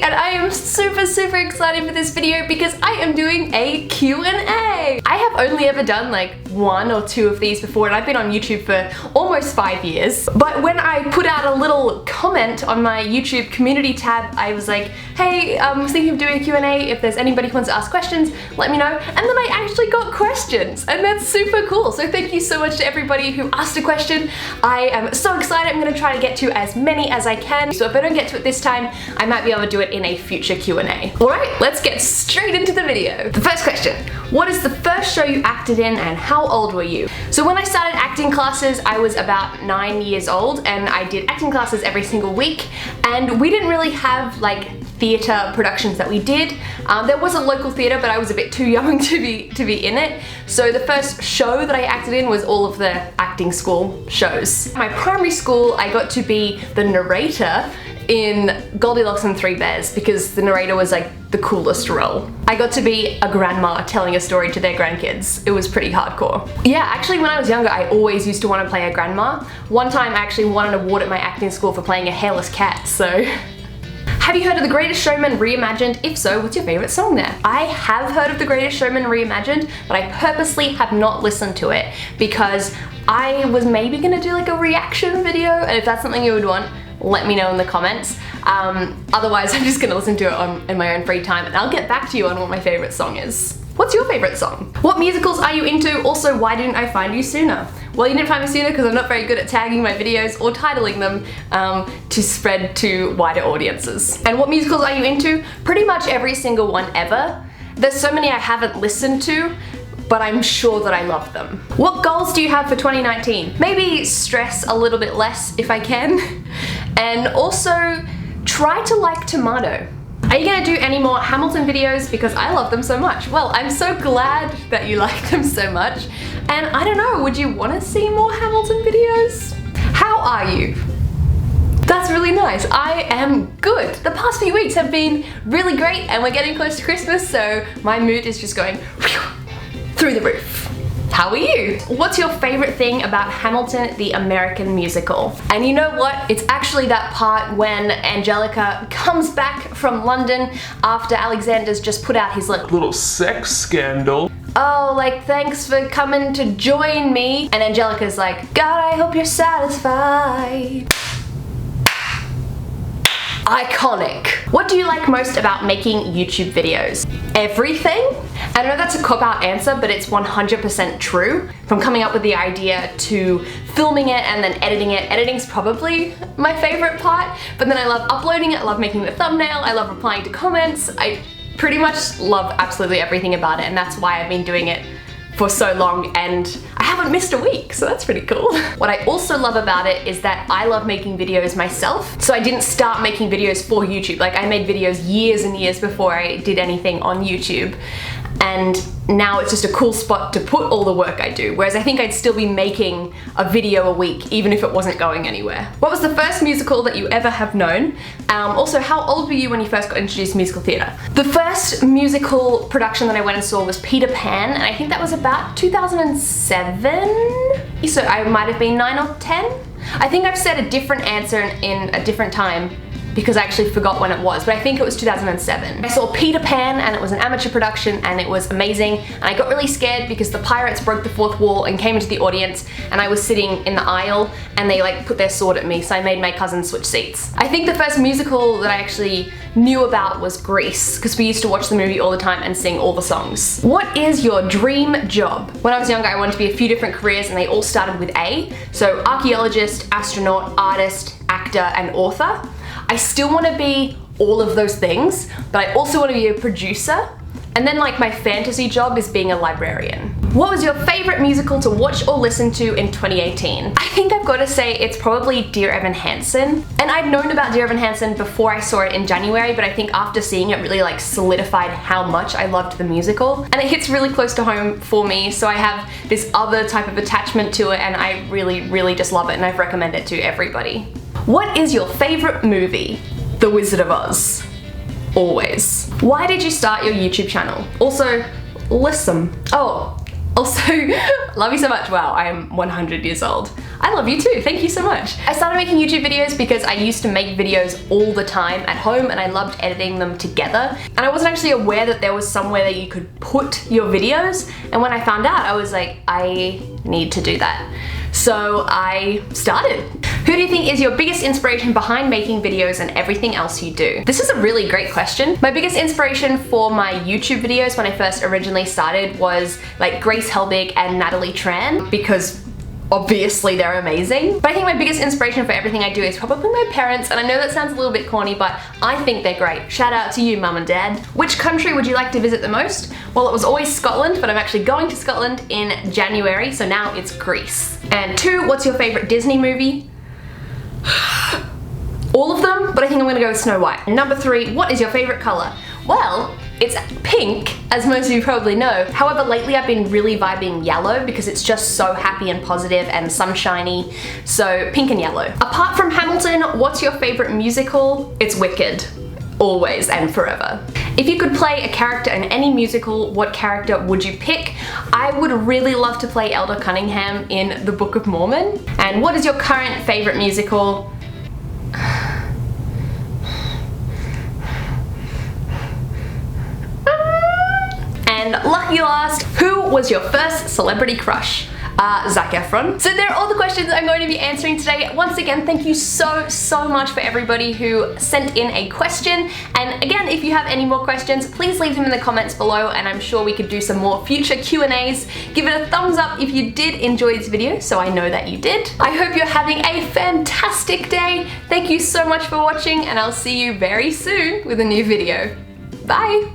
and I am super excited for this video because I am doing a Q&A. I have only ever done like 1 or 2 of these before, and I've been on YouTube for almost 5 years. But when I put out a little comment on my YouTube community tab, I was like, hey, I'm thinking of doing a Q&A. If there's anybody who wants to ask questions, let me know. And then I actually got questions, and that's super cool. So thank you so much to everybody who asked a question. I am so excited. I'm gonna try to get to as many as I can. So if I don't get to it this time, I might be able to do it in a future Q&A. All right, let's get straight into the video. The first question, what is the first show you acted in and how old were you? So when I started acting classes, I was about 9 years old, and I did acting classes every single week, and we didn't really have like theatre productions that we did. There was a local theatre, but I was a bit too young to be in it. So the first show that I acted in was all of the acting school shows. My primary school, I got to be the narrator in Goldilocks and Three Bears because the narrator was like the coolest role. I got to be a grandma telling a story to their grandkids. It was pretty hardcore. Yeah, actually when I was younger, I always used to want to play a grandma. One time I actually won an award at my acting school for playing a hairless cat, so. Have you heard of The Greatest Showman Reimagined? If so, what's your favorite song there? I have heard of The Greatest Showman Reimagined, but I purposely have not listened to it because I was maybe gonna do like a reaction video, and if that's something you would want, let me know in the comments. Otherwise, I'm just gonna listen to it in my own free time, and I'll get back to you on what my favorite song is. What's your favorite song? What musicals are you into? Also, why didn't I find you sooner? Well, you didn't find me sooner because I'm not very good at tagging my videos or titling them to spread to wider audiences. And what musicals are you into? Pretty much every single one ever. There's so many I haven't listened to, but I'm sure that I love them. What goals do you have for 2019? Maybe stress a little bit less if I can. And also, try to like Tomato. Are you gonna do any more Hamilton videos? Because I love them so much. Well, I'm so glad that you like them so much. And I don't know, would you wanna see more Hamilton videos? How are you? That's really nice. I am good. The past few weeks have been really great, and we're getting close to Christmas, so my mood is just going through the roof. How are you? What's your favorite thing about Hamilton, the American musical? And you know what? It's actually that part when Angelica comes back from London after Alexander's just put out his little sex scandal. Oh, like, thanks for coming to join me. And Angelica's like, God, I hope you're satisfied. Iconic. What do you like most about making YouTube videos? Everything? I know that's a cop-out answer, but it's 100% true. From coming up with the idea to filming it and then editing it. Editing's probably my favorite part, but then I love uploading it, I love making the thumbnail, I love replying to comments. I pretty much love absolutely everything about it, and that's why I've been doing it for so long, and I haven't missed a week, so that's pretty cool. What I also love about it is that I love making videos myself, so I didn't start making videos for YouTube. Like, I made videos years and years before I did anything on YouTube, and now it's just a cool spot to put all the work I do, whereas I think I'd still be making a video a week even if it wasn't going anywhere. What was the first musical that you ever have known? Also, how old were you when you first got introduced to musical theatre? The first musical production that I went and saw was Peter Pan, and I think that was about 2007? So I might have been 9 or 10? I think I've said a different answer in a different time because I actually forgot when it was, but I think it was 2007. I saw Peter Pan, and it was an amateur production, and it was amazing, and I got really scared because the pirates broke the fourth wall and came into the audience, and I was sitting in the aisle and they like put their sword at me, so I made my cousin switch seats. I think the first musical that I actually knew about was Grease, because we used to watch the movie all the time and sing all the songs. What is your dream job? When I was younger, I wanted to be a few different careers, and they all started with A. So archaeologist, astronaut, artist, actor, and author. I still want to be all of those things, but I also want to be a producer. And then like my fantasy job is being a librarian. What was your favorite musical to watch or listen to in 2018? I think I've got to say it's probably Dear Evan Hansen. And I'd known about Dear Evan Hansen before I saw it in January, but I think after seeing it really like solidified how much I loved the musical. And it hits really close to home for me, so I have this other type of attachment to it, and I really just love it, and I've recommended it to everybody. What is your favorite movie? The Wizard of Oz. Always. Why did you start your YouTube channel? Also, listen. Oh, also, love you so much. Wow, I am 100 years old. I love you too, thank you so much. I started making YouTube videos because I used to make videos all the time at home and I loved editing them together. And I wasn't actually aware that there was somewhere that you could put your videos. And when I found out, I was like, I need to do that. So I started. Who do you think is your biggest inspiration behind making videos and everything else you do? This is a really great question. My biggest inspiration for my YouTube videos when I first originally started was like Grace Helbig and Natalie Tran, because obviously they're amazing. But I think my biggest inspiration for everything I do is probably my parents, and I know that sounds a little bit corny, but I think they're great. Shout out to you, Mum and Dad. Which country would you like to visit the most? Well, it was always Scotland, but I'm actually going to Scotland in January, so now it's Greece. And 2, what's your favorite Disney movie? All of them, but I think I'm gonna go with Snow White. And number 3, what is your favorite color? Well, it's pink, as most of you probably know. However, lately I've been really vibing yellow because it's just so happy and positive and sunshiny. So pink and yellow. Apart from Hamilton, what's your favorite musical? It's Wicked. Always and forever. If you could play a character in any musical, what character would you pick? I would really love to play Elder Cunningham in the Book of Mormon. And what is your current favorite musical? And lucky last, who was your first celebrity crush? Zac Efron. So there are all the questions I'm going to be answering today. Once again, thank you so much for everybody who sent in a question. And again, if you have any more questions, please leave them in the comments below and I'm sure we could do some more future Q&As. Give it a thumbs up if you did enjoy this video, so I know that you did. I hope you're having a fantastic day. Thank you so much for watching and I'll see you very soon with a new video. Bye!